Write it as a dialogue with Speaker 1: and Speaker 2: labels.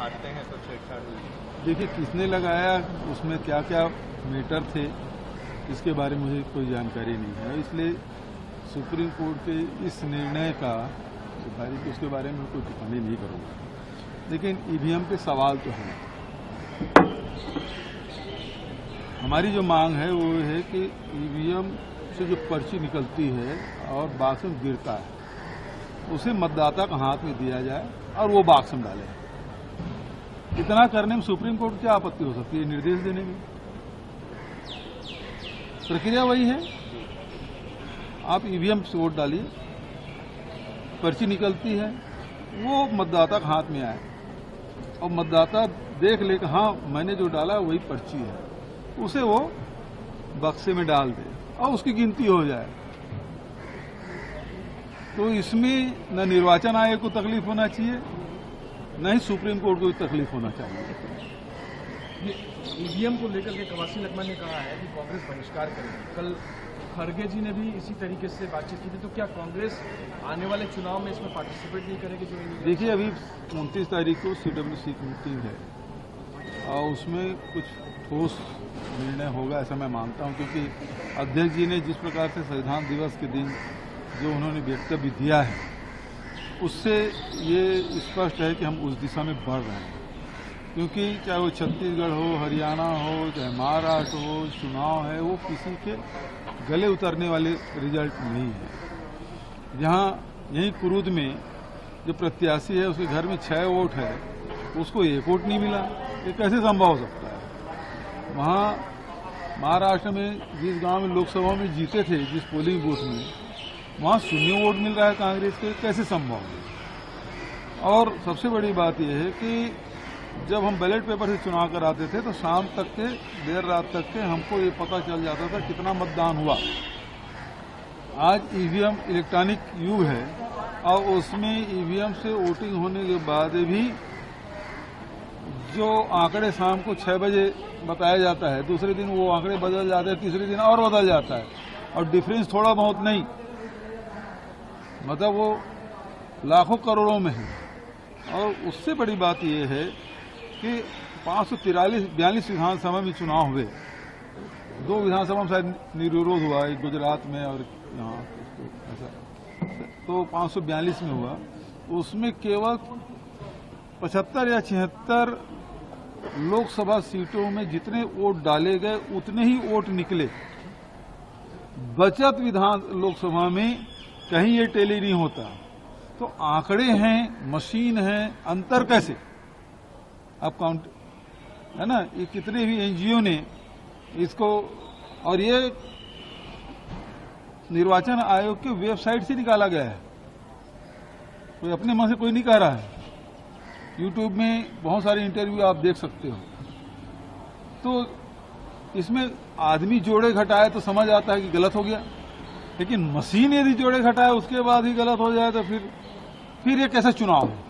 Speaker 1: छाटते हैं तो छेड़छाड़ हुई।
Speaker 2: देखिए, किसने लगाया, उसमें क्या क्या मैटर थे, इसके बारे में मुझे कोई जानकारी नहीं है, इसलिए सुप्रीम कोर्ट के इस निर्णय का उसके बारे में कोई टिप्पणी नहीं करूँगा। लेकिन ईवीएम पे सवाल तो है। हमारी जो मांग है वो है कि ईवीएम से जो पर्ची निकलती है और बॉक्स में गिरता है, उसे मतदाता के हाथ में दिया जाए और वो बॉक्स में डाले। इतना करने में सुप्रीम कोर्ट क्या आपत्ति हो सकती है? निर्देश देने में प्रक्रिया वही है। आप ईवीएम से वोट डालिए, पर्ची निकलती है, वो मतदाता के हाथ में आए और मतदाता देख ले कि हाँ मैंने जो डाला वही पर्ची है, उसे वो बक्से में डाल दे और उसकी गिनती हो जाए। तो इसमें न निर्वाचन आयोग को तकलीफ होना चाहिए, न ही सुप्रीम कोर्ट को भी तकलीफ होना चाहिए।
Speaker 3: ईवीएम को लेकर के कवासी नकमा ने कहा है कि कांग्रेस बहिष्कार करेगी। कल खड़गे जी ने भी इसी तरीके से बातचीत की थी, तो क्या कांग्रेस आने वाले चुनाव में इसमें पार्टिसिपेट नहीं करेगी? जो
Speaker 2: देखिए, अभी 29 तारीख को सीडब्ल्यूसी की मीटिंग है और उसमें कुछ ठोस निर्णय होगा ऐसा मैं मानता हूं, क्योंकि अध्यक्ष जी ने जिस प्रकार से संविधान दिवस के दिन जो उन्होंने वक्तव्य दिया है, उससे ये स्पष्ट है कि हम उस दिशा में बढ़ रहे हैं। क्योंकि चाहे वो छत्तीसगढ़ हो, हरियाणा हो, चाहे महाराष्ट्र हो, चुनाव है, वो किसी के गले उतरने वाले रिजल्ट नहीं है। जहां यहीं कुरूद में जो प्रत्याशी है उसके घर में 6 वोट है, उसको 1 वोट नहीं मिला, ये कैसे संभव हो सकता है? वहां महाराष्ट्र में जिस गांव में लोकसभा में जीते थे, जिस पोलिंग बूथ में, वहां 0 वोट मिल रहा है कांग्रेस के, कैसे संभव है? और सबसे बड़ी बात यह है कि जब हम बैलेट पेपर से चुनाव कराते थे तो शाम तक के, देर रात तक के हमको ये पता चल जाता था कितना मतदान हुआ। आज ईवीएम इलेक्ट्रॉनिक युग है और उसमें ईवीएम से वोटिंग होने के बाद भी जो आंकड़े शाम को 6 बजे बताया जाता है, दूसरे दिन वो आंकड़े बदल जाते हैं, तीसरे दिन और बदल जाता है, और डिफरेंस थोड़ा बहुत नहीं, मतलब वो लाखों करोड़ों में है। और उससे बड़ी बात यह है कि 542 विधानसभा में चुनाव हुए, 2 विधानसभा में शायद निर्विरोध हुआ, एक गुजरात में और यहाँ ऐसा, तो 542 में हुआ। उसमें केवल 75 या 76 लोकसभा सीटों में जितने वोट डाले गए उतने ही वोट निकले। बचत विधान लोकसभा में कहीं ये टैली नहीं होता। तो आंकड़े हैं, मशीन है, अंतर कैसे? अब काउंट है ना, ये कितने भी एनजीओ ने इसको, और ये निर्वाचन आयोग के वेबसाइट से निकाला गया है, कोई अपने मन से कोई नहीं कह रहा है। यूट्यूब में बहुत सारे इंटरव्यू आप देख सकते हो। तो इसमें आदमी जोड़े घटाए तो समझ आता है कि गलत हो गया, लेकिन मशीन यदि जोड़े घटाए उसके बाद ही गलत हो जाए तो फिर ये कैसा चुनाव है?